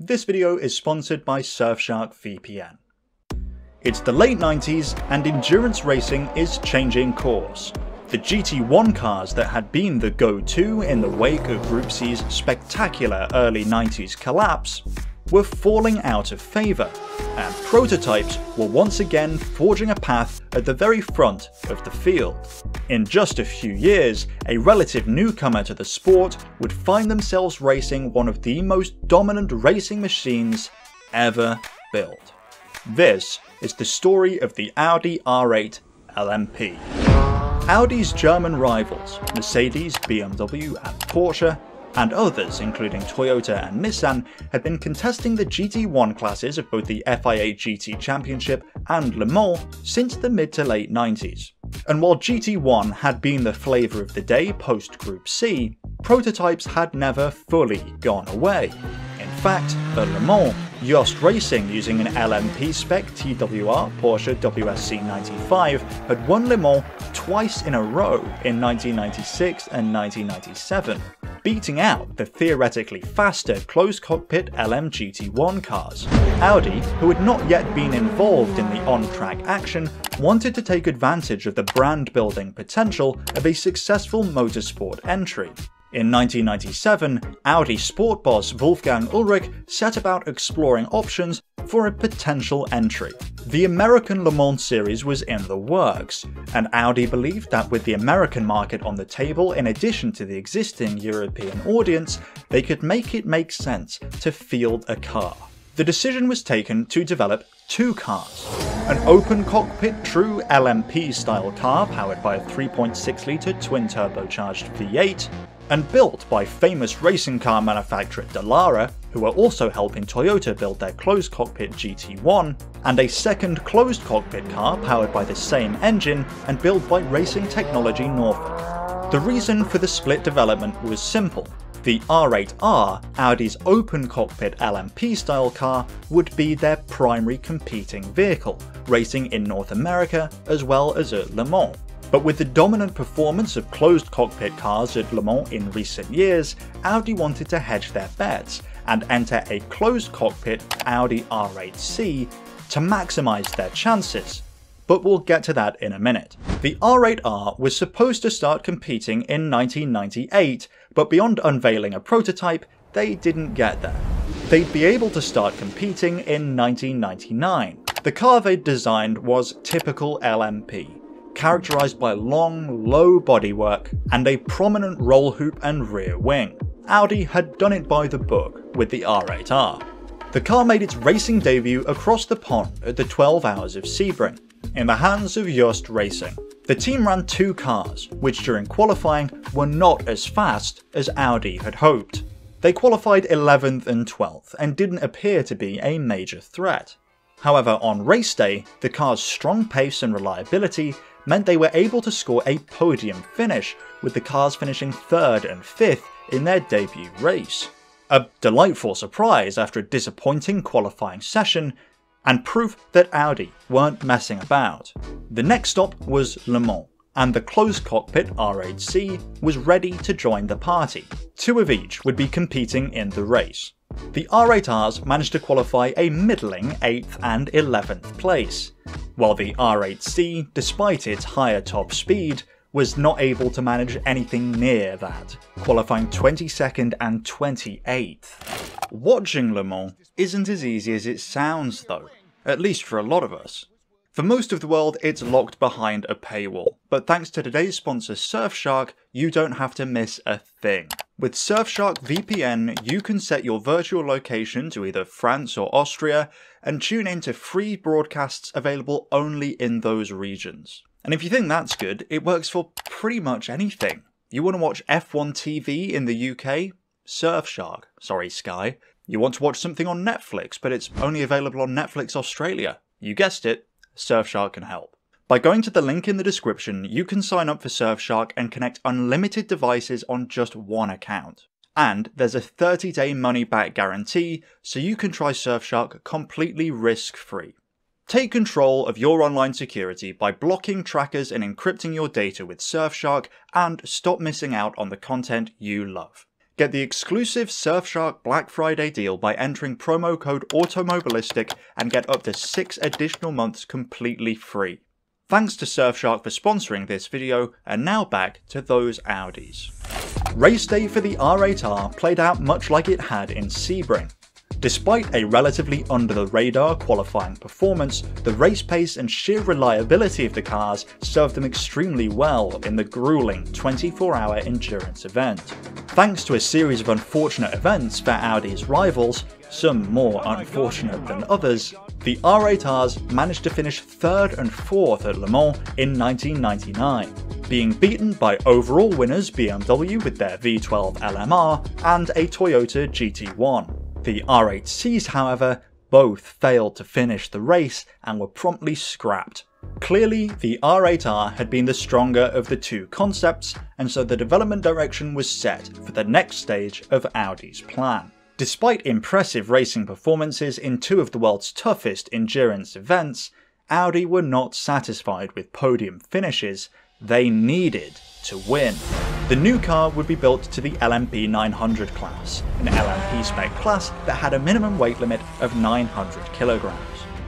This video is sponsored by Surfshark VPN. It's the late 90s and endurance racing is changing course. The GT1 cars that had been the go-to in the wake of Group C's spectacular early 90s collapse were falling out of favour, and prototypes were once again forging a path at the very front of the field. In just a few years, a relative newcomer to the sport would find themselves racing one of the most dominant racing machines ever built. This is the story of the Audi R8 LMP. Audi's German rivals, Mercedes, BMW and Porsche, and others including Toyota and Nissan, had been contesting the GT1 classes of both the FIA GT Championship and Le Mans since the mid to late 90s. And while GT1 had been the flavour of the day post Group C, prototypes had never fully gone away. In fact, at Le Mans, Yost Racing using an LMP spec TWR Porsche WSC 95 had won Le Mans twice in a row in 1996 and 1997. Beating out the theoretically faster closed-cockpit LM GT1 cars. Audi, who had not yet been involved in the on-track action, wanted to take advantage of the brand-building potential of a successful motorsport entry. In 1997, Audi sport boss Wolfgang Ullrich set about exploring options for a potential entry. The American Le Mans series was in the works, and Audi believed that with the American market on the table in addition to the existing European audience, they could make it make sense to field a car. The decision was taken to develop two cars. An open cockpit true LMP style car powered by a 3.6 litre twin turbocharged V8, and built by famous racing car manufacturer Dallara, who were also helping Toyota build their closed cockpit GT1, and a second closed cockpit car powered by the same engine and built by Racing Technology Norfolk. The reason for the split development was simple. The R8R, Audi's open cockpit LMP style car, would be their primary competing vehicle, racing in North America as well as at Le Mans. But with the dominant performance of closed cockpit cars at Le Mans in recent years, Audi wanted to hedge their bets and enter a closed cockpit Audi R8C to maximise their chances. But we'll get to that in a minute. The R8R was supposed to start competing in 1998, but beyond unveiling a prototype, they didn't get there. They'd be able to start competing in 1999. The car they'd designed was typical LMP, characterised by long, low bodywork and a prominent roll hoop and rear wing. Audi had done it by the book with the R8R. The car made its racing debut across the pond at the 12 Hours of Sebring, in the hands of Yost Racing. The team ran two cars, which during qualifying were not as fast as Audi had hoped. They qualified 11th and 12th and didn't appear to be a major threat. However, on race day, the car's strong pace and reliability meant they were able to score a podium finish, with the cars finishing 3rd and 5th in their debut race. A delightful surprise after a disappointing qualifying session, and proof that Audi weren't messing about. The next stop was Le Mans, and the closed cockpit R8C was ready to join the party. Two of each would be competing in the race. The R8Rs managed to qualify a middling 8th and 11th place, while the R8C, despite its higher top speed, was not able to manage anything near that, qualifying 22nd and 28th. Watching Le Mans isn't as easy as it sounds though, at least for a lot of us. For most of the world, it's locked behind a paywall, but thanks to today's sponsor Surfshark, you don't have to miss a thing. With Surfshark VPN, you can set your virtual location to either France or Austria, and tune in to free broadcasts available only in those regions. And if you think that's good, it works for pretty much anything. You want to watch F1 TV in the UK? Surfshark. Sorry, Sky. You want to watch something on Netflix, but it's only available on Netflix Australia? You guessed it. Surfshark can help. By going to the link in the description, you can sign up for Surfshark and connect unlimited devices on just one account. And there's a 30-day money-back guarantee, so you can try Surfshark completely risk-free. Take control of your online security by blocking trackers and encrypting your data with Surfshark, and stop missing out on the content you love. Get the exclusive Surfshark Black Friday deal by entering promo code automobilistic and get up to 6 additional months completely free. Thanks to Surfshark for sponsoring this video, and now back to those Audis. Race day for the R8R played out much like it had in Sebring. Despite a relatively under-the-radar qualifying performance, the race pace and sheer reliability of the cars served them extremely well in the grueling 24-hour endurance event. Thanks to a series of unfortunate events for Audi's rivals, some more unfortunate than others, the R8Rs managed to finish 3rd and 4th at Le Mans in 1999, being beaten by overall winners BMW with their V12 LMR and a Toyota GT1. The R8Cs, however, both failed to finish the race and were promptly scrapped. Clearly, the R8R had been the stronger of the two concepts, and so the development direction was set for the next stage of Audi's plan. Despite impressive racing performances in two of the world's toughest endurance events, Audi were not satisfied with podium finishes. They needed to win. The new car would be built to the LMP 900 class, an LMP spec class that had a minimum weight limit of 900 kilograms.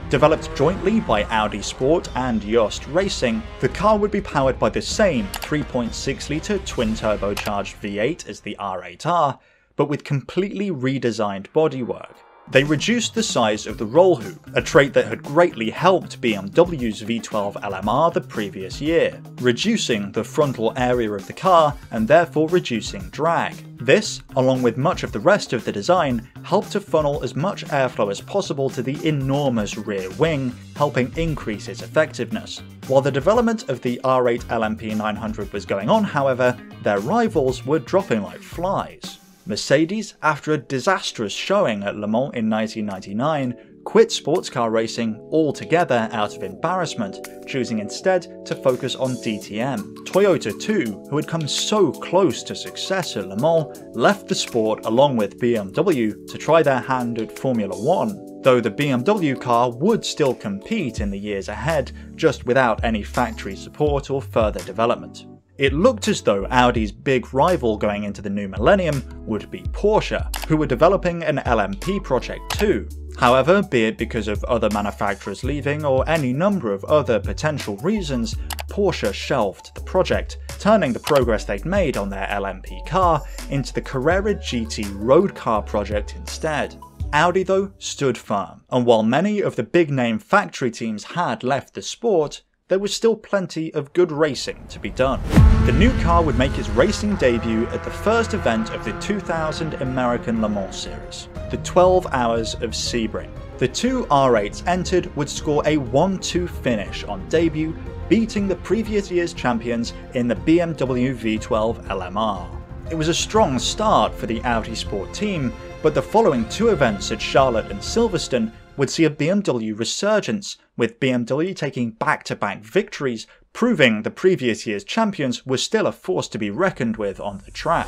Developed jointly by Audi Sport and Jost Racing, the car would be powered by the same 3.6-litre twin-turbocharged V8 as the R8R, but with completely redesigned bodywork. They reduced the size of the roll hoop, a trait that had greatly helped BMW's V12 LMR the previous year, reducing the frontal area of the car and therefore reducing drag. This, along with much of the rest of the design, helped to funnel as much airflow as possible to the enormous rear wing, helping increase its effectiveness. While the development of the R8 LMP 900 was going on, however, their rivals were dropping like flies. Mercedes, after a disastrous showing at Le Mans in 1999, quit sports car racing altogether out of embarrassment, choosing instead to focus on DTM. Toyota too, who had come so close to success at Le Mans, left the sport along with BMW to try their hand at Formula 1, though the BMW car would still compete in the years ahead, just without any factory support or further development. It looked as though Audi's big rival going into the new millennium would be Porsche, who were developing an LMP project too. However, be it because of other manufacturers leaving or any number of other potential reasons, Porsche shelved the project, turning the progress they'd made on their LMP car into the Carrera GT road car project instead. Audi though stood firm, and while many of the big name factory teams had left the sport, there was still plenty of good racing to be done. The new car would make its racing debut at the first event of the 2000 American Le Mans Series, the 12 Hours of Sebring. The two R8s entered would score a 1-2 finish on debut, beating the previous year's champions in the BMW V12 LMR. It was a strong start for the Audi Sport team, but the following two events at Charlotte and Silverstone would see a BMW resurgence, with BMW taking back-to-back victories, proving the previous year's champions were still a force to be reckoned with on the track.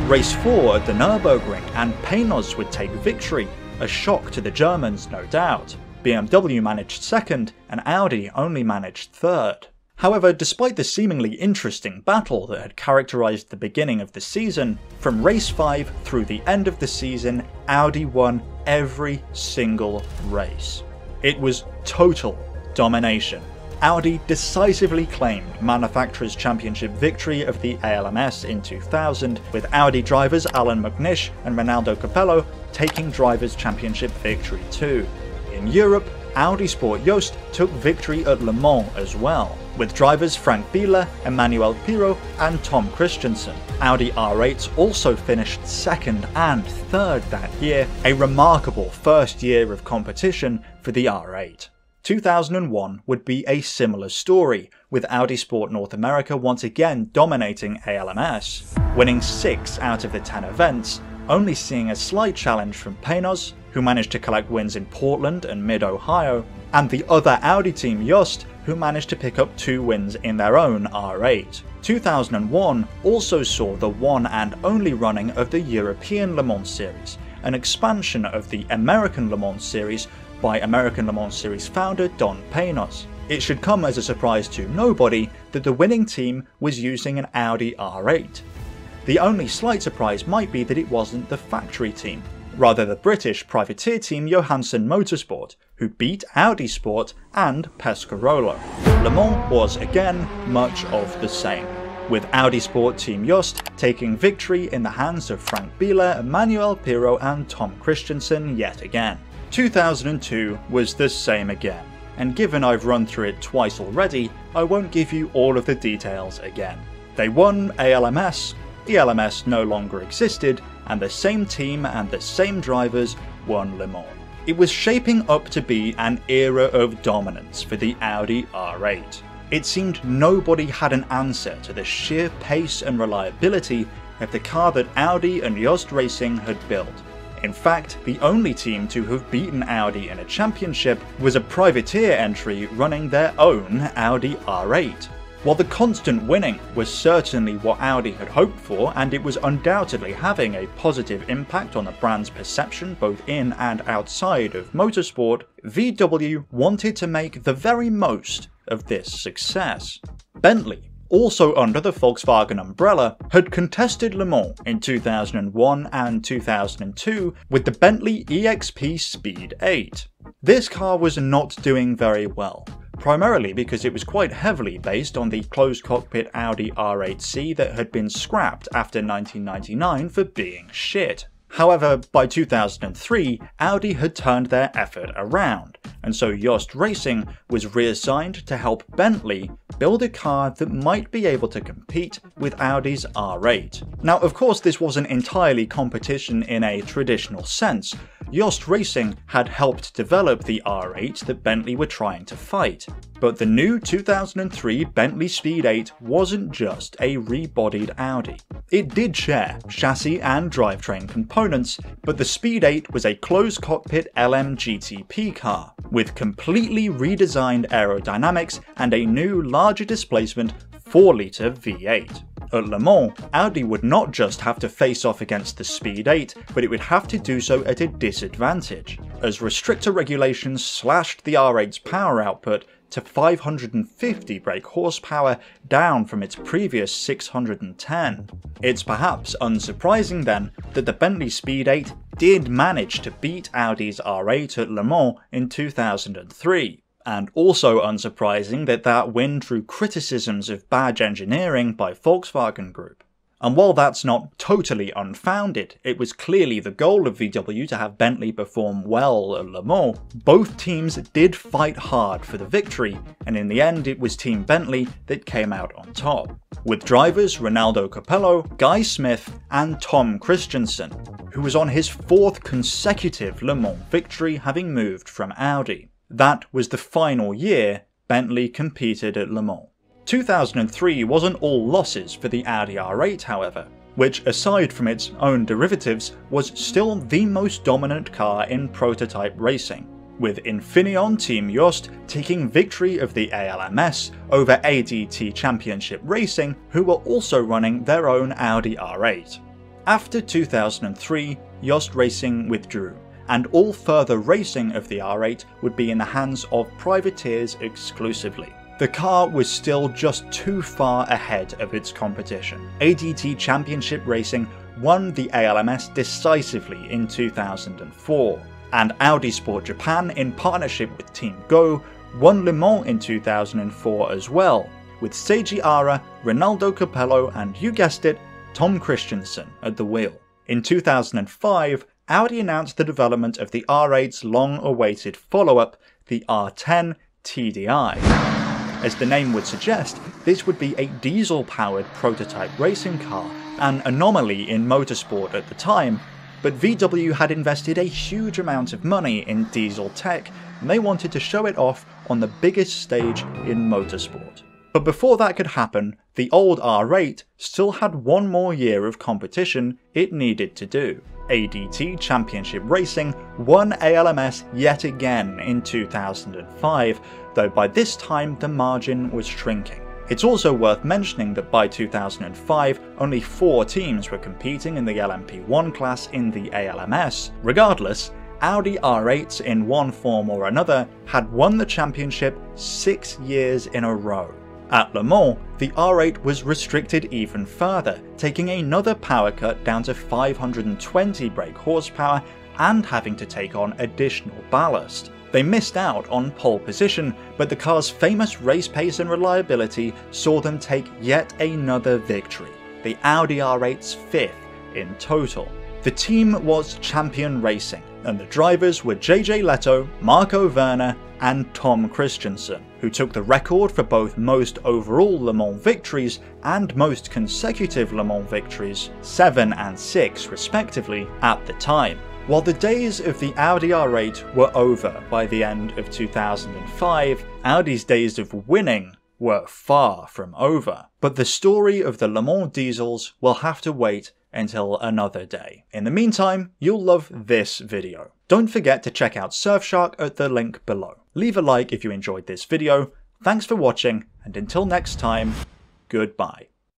Race 4 at the Nürburgring and Panoz would take victory, a shock to the Germans no doubt. BMW managed 2nd and Audi only managed 3rd. However, despite the seemingly interesting battle that had characterised the beginning of the season, from race 5 through the end of the season, Audi won every single race. It was total domination. Audi decisively claimed manufacturers' championship victory of the ALMS in 2000, with Audi drivers Alan McNish and Ronaldo Capello taking drivers' championship victory too. In Europe, Audi Sport Jost took victory at Le Mans as well, with drivers Frank Biela, Emmanuel Pirot and Tom Christensen. Audi R8s also finished 2nd and 3rd that year, a remarkable first year of competition for the R8. 2001 would be a similar story, with Audi Sport North America once again dominating ALMS, winning 6 out of the 10 events, only seeing a slight challenge from Panoz, who managed to collect wins in Portland and Mid-Ohio, and the other Audi team Jost, who managed to pick up 2 wins in their own R8. 2001 also saw the one and only running of the European Le Mans Series, an expansion of the American Le Mans Series by American Le Mans Series founder Don Panoz. It should come as a surprise to nobody that the winning team was using an Audi R8. The only slight surprise might be that it wasn't the factory team, rather the British privateer team Johansson Motorsport, who beat Audi Sport and Pescarolo. Le Mans was again much of the same, with Audi Sport Team Jost taking victory in the hands of Frank Biela, Emmanuel Pirro and Tom Christensen yet again. 2002 was the same again, and given I've run through it twice already, I won't give you all of the details again. They won ALMS, the LMS no longer existed, and the same team and the same drivers won Le Mans. It was shaping up to be an era of dominance for the Audi R8. It seemed nobody had an answer to the sheer pace and reliability of the car that Audi and Jost Racing had built. In fact, the only team to have beaten Audi in a championship was a privateer entry running their own Audi R8. While the constant winning was certainly what Audi had hoped for, and it was undoubtedly having a positive impact on the brand's perception both in and outside of motorsport, VW wanted to make the very most of this success. Bentley, also under the Volkswagen umbrella, had contested Le Mans in 2001 and 2002 with the Bentley EXP Speed 8. This car was not doing very well, primarily because it was quite heavily based on the closed-cockpit Audi R8C that had been scrapped after 1999 for being shit. However, by 2003, Audi had turned their effort around, and so Jost Racing was reassigned to help Bentley build a car that might be able to compete with Audi's R8. Now, of course, this wasn't entirely competition in a traditional sense. Jost Racing had helped develop the R8 that Bentley were trying to fight, but the new 2003 Bentley Speed 8 wasn't just a rebodied Audi. It did share chassis and drivetrain components, but the Speed 8 was a closed-cockpit LMGTP car, with completely redesigned aerodynamics and a new larger displacement 4-litre V8. At Le Mans, Audi would not just have to face off against the Speed 8, but it would have to do so at a disadvantage, as restrictor regulations slashed the R8's power output to 550 brake horsepower, down from its previous 610. It's perhaps unsurprising then that the Bentley Speed 8 did manage to beat Audi's R8 at Le Mans in 2003. And also unsurprising that that win drew criticisms of badge engineering by Volkswagen Group. And while that's not totally unfounded, it was clearly the goal of VW to have Bentley perform well at Le Mans. Both teams did fight hard for the victory, and in the end it was Team Bentley that came out on top, with drivers Ronaldo Capello, Guy Smith and Tom Christensen, who was on his 4th consecutive Le Mans victory, having moved from Audi. That was the final year Bentley competed at Le Mans. 2003 wasn't all losses for the Audi R8, however, which aside from its own derivatives was still the most dominant car in prototype racing, with Infineon Team Jost taking victory of the ALMS over ADT Championship Racing, who were also running their own Audi R8. After 2003, Jost Racing withdrew, and all further racing of the R8 would be in the hands of privateers exclusively. The car was still just too far ahead of its competition. ADT Championship Racing won the ALMS decisively in 2004, and Audi Sport Japan, in partnership with Team Go, won Le Mans in 2004 as well, with Seiji Ara, Ronaldo Capello and, you guessed it, Tom Christensen at the wheel. In 2005, Audi announced the development of the R8's long-awaited follow-up, the R10 TDI. As the name would suggest, this would be a diesel-powered prototype racing car, an anomaly in motorsport at the time, but VW had invested a huge amount of money in diesel tech, and they wanted to show it off on the biggest stage in motorsport. But before that could happen, the old R8 still had one more year of competition it needed to do. ADT Championship Racing won ALMS yet again in 2005, though by this time the margin was shrinking. It's also worth mentioning that by 2005 only 4 teams were competing in the LMP1 class in the ALMS. Regardless, Audi R8s in one form or another had won the championship 6 years in a row. At Le Mans, the R8 was restricted even further, taking another power cut down to 520 brake horsepower and having to take on additional ballast. They missed out on pole position, but the car's famous race pace and reliability saw them take yet another victory, the Audi R8's 5th in total. The team was Champion Racing, and the drivers were JJ Leto, Marco Werner, and Tom Christensen, who took the record for both most overall Le Mans victories and most consecutive Le Mans victories, 7 and 6 respectively, at the time. While the days of the Audi R8 were over by the end of 2005, Audi's days of winning were far from over. But the story of the Le Mans diesels will have to wait until another day. In the meantime, you'll love this video. Don't forget to check out Surfshark at the link below. Leave a like if you enjoyed this video. Thanks for watching, and until next time, goodbye.